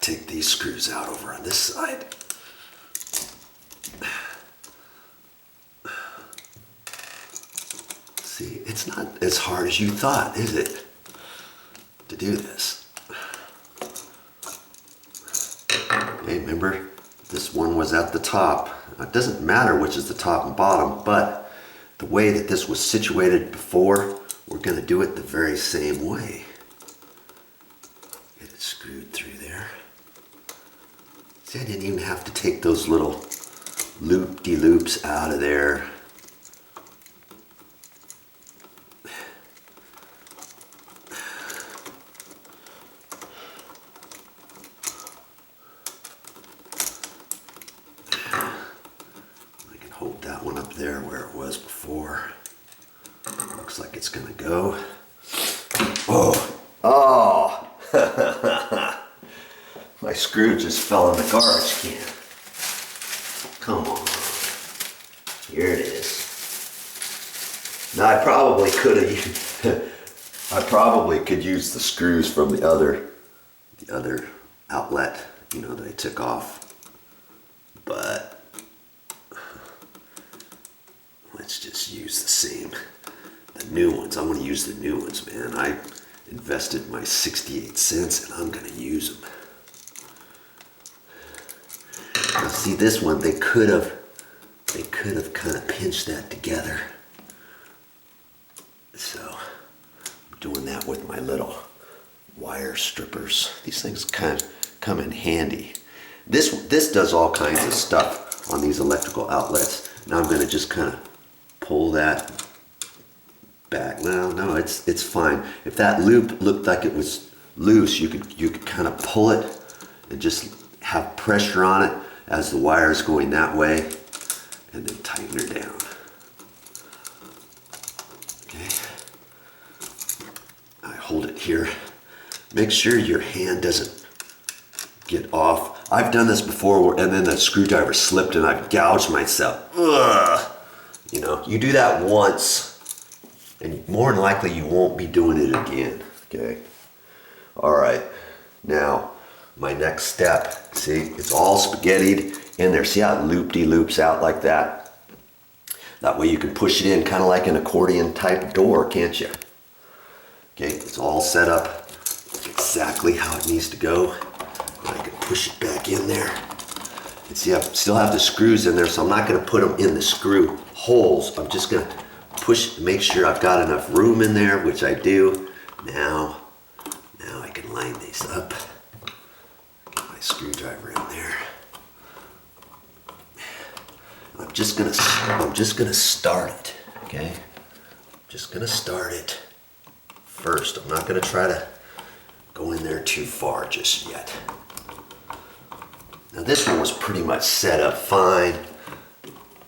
take these screws out over on this side. See, it's not as hard as you thought, is it, to do this? Okay, remember, this one was at the top. It doesn't matter which is the top and bottom, but the way that this was situated before, we're going to do it the very same way. Get it screwed through there. See, I didn't even have to take those little loop-de-loops out of there. Hold that one up there where it was before. Looks like it's gonna go. Oh, oh! My screw just fell in the garbage can. Come on. Here it is. Now I probably could have used, I probably could use the screws from the other outlet, you know, that I took off. But let's just use the new ones. I'm gonna use the new ones, man. I invested my 68 cents and I'm gonna use them. Now see this one, they could have kind of pinched that together. So I'm doing that with my little wire strippers. These things kind of come in handy. This does all kinds of stuff on these electrical outlets. Now I'm gonna just kind of pull that back. No, it's fine. If that loop looked like it was loose, you could kind of pull it and just have pressure on it as the wire is going that way, and then tighten her down. Okay. I hold it here. Make sure your hand doesn't get off. I've done this before, and then the screwdriver slipped and I've gouged myself. Ugh. You know, you do that once, and more than likely you won't be doing it again, okay? All right, now my next step, see, it's all spaghettied in there. See how it loop-de-loops out like that? That way you can push it in kind of like an accordion type door, can't you? Okay, it's all set up exactly how it needs to go. And I can push it back in there. And see, I still have the screws in there, so I'm not gonna put them in the screw holes. I'm just gonna push, make sure I've got enough room in there, which I do. Now I can line these up. Get my screwdriver in there. I'm just gonna start it, okay? Just gonna start it first. I'm not gonna try to go in there too far just yet. Now this one was pretty much set up fine.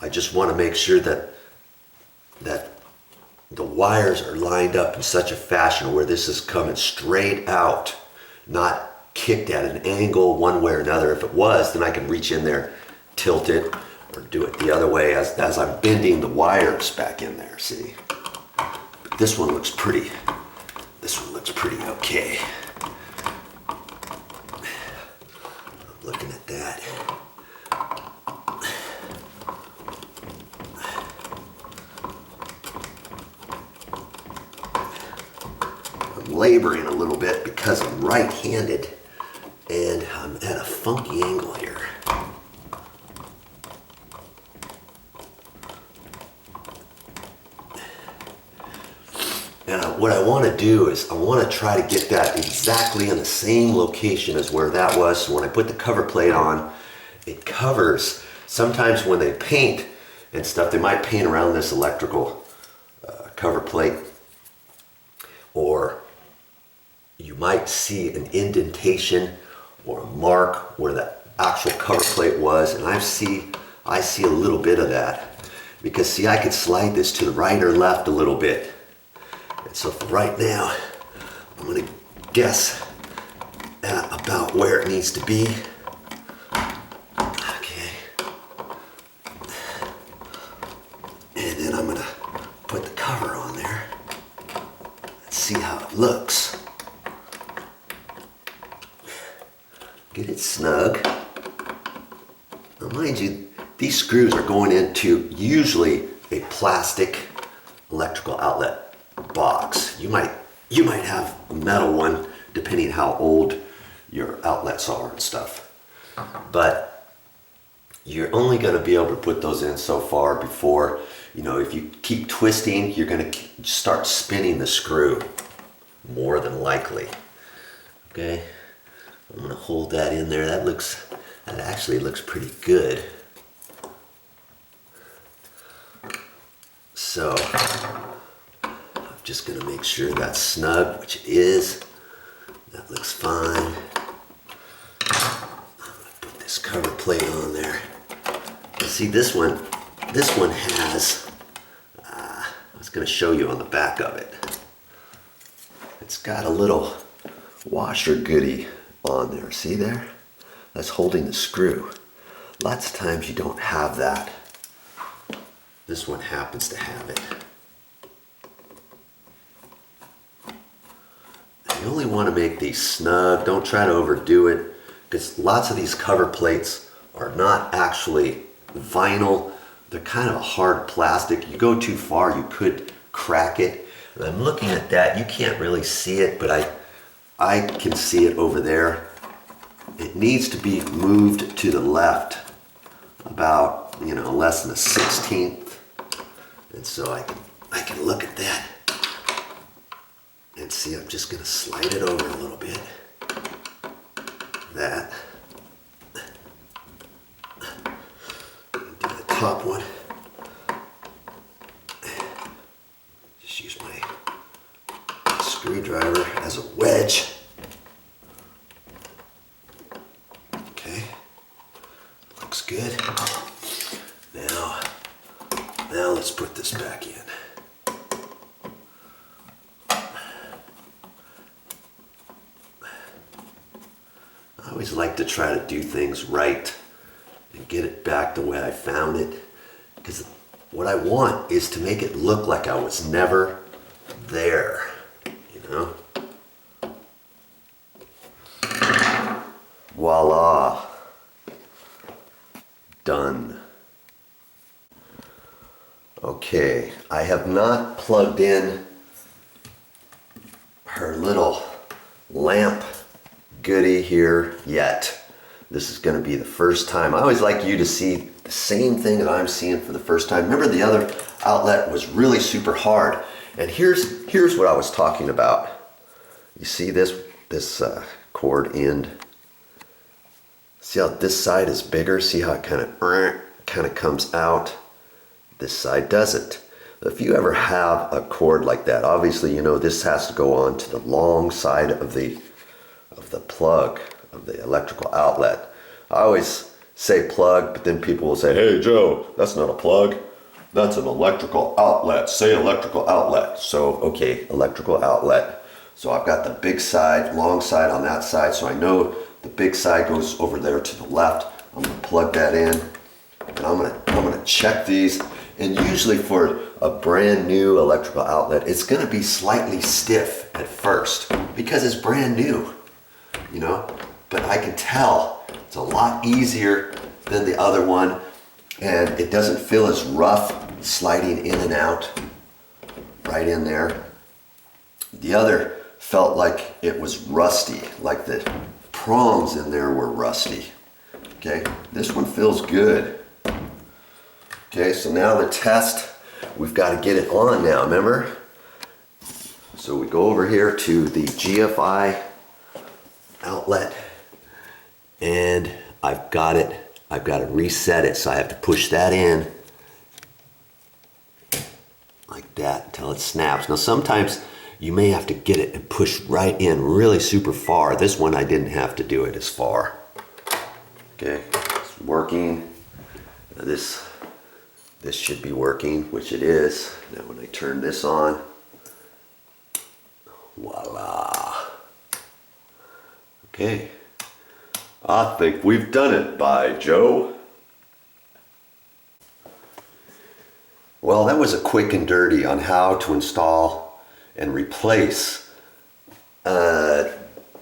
I just want to make sure that the wires are lined up in such a fashion where this is coming straight out, not kicked at an angle one way or another. If it was, then I can reach in there, tilt it, or do it the other way as I'm bending the wires back in there, see? But this one looks pretty okay. I'm looking at that. Laboring a little bit because I'm right-handed and I'm at a funky angle here. And what I want to do is I want to try to get that exactly in the same location as where that was. So when I put the cover plate on, it covers. Sometimes when they paint and stuff, they might paint around this electrical cover plate, or you might see an indentation or a mark where the actual cover plate was, and I see a little bit of that. Because see, I could slide this to the right or left a little bit. And so for right now, I'm gonna guess at about where it needs to be. Okay. And then I'm gonna put the cover on there and see how it looks. Get it snug. Now mind you, these screws are going into usually a plastic electrical outlet box. You might have a metal one depending how old your outlets are and stuff. But you're only going to be able to put those in so far before, you know, if you keep twisting, you're going to start spinning the screw more than likely. Okay, I'm going to hold that in there. That actually looks pretty good. So I'm just going to make sure that's snug, which it is. That looks fine. I'm going to put this cover plate on there. See, this one has, I was going to show you on the back of it. It's got a little washer goodie on there. See there? That's holding the screw. Lots of times you don't have that. This one happens to have it. You only want to make these snug. Don't try to overdo it, because lots of these cover plates are not actually vinyl. They're kind of a hard plastic. You go too far, you could crack it. And I'm looking at that. You can't really see it, but I can see it over there. It needs to be moved to the left about, you know, less than a 1/16. And so I can look at that and see. I'm just going to slide it over a little bit. That. Do the top one. Just use my screwdriver as a wedge. Okay. Looks good. Now let's put this back in. I always like to try to do things right and get it back the way I found it, because what I want is to make it look like I was never there, you know? Voila. Done. Okay, I have not plugged in her little lamp goodie here yet. This is going to be the first time. I always like you to see the same thing that I'm seeing for the first time. Remember, the other outlet was really super hard. And here's what I was talking about. You see this cord end? See how this side is bigger? See how it kind of comes out? This side doesn't. If you ever have a cord like that, obviously you know this has to go on to the long side of the plug, of the electrical outlet. I always say plug, but then people will say, hey Joe, that's not a plug, that's an electrical outlet. Say electrical outlet. So okay, electrical outlet. So I've got the big side, long side on that side, so I know the big side goes over there to the left. I'm gonna plug that in, and I'm gonna check these. And usually for a brand new electrical outlet, it's gonna be slightly stiff at first because it's brand new, you know? But I can tell it's a lot easier than the other one, and it doesn't feel as rough sliding in and out right in there. The other felt like it was rusty, like the prongs in there were rusty. Okay, this one feels good. Okay, so now the test, we've got to get it on now, remember? So we go over here to the GFI outlet, and I've got to reset it, so I have to push that in like that until it snaps. Now sometimes you may have to get it and push right in really super far. This one I didn't have to do it as far. Okay, it's working. Now this should be working, which it is. Now when I turn this on, voila. Okay, I think we've done it, by Joe. Well, that was a quick and dirty on how to install and replace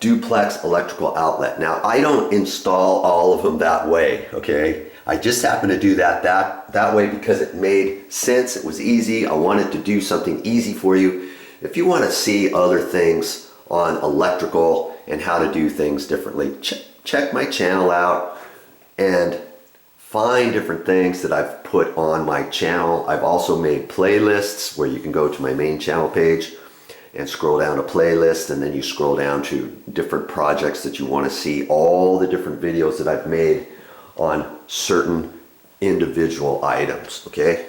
duplex electrical outlet. Now, I don't install all of them that way, okay? I just happen to do that way because it made sense. It was easy. I wanted to do something easy for you. If you want to see other things on electrical and how to do things differently, check my channel out and find different things that I've put on my channel. I've also made playlists where you can go to my main channel page and scroll down to playlist, and then you scroll down to different projects that you want to see, all the different videos that I've made on certain individual items, okay?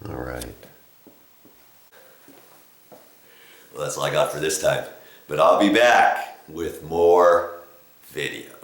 All right. Well, that's all I got for this time, but I'll be back with more videos.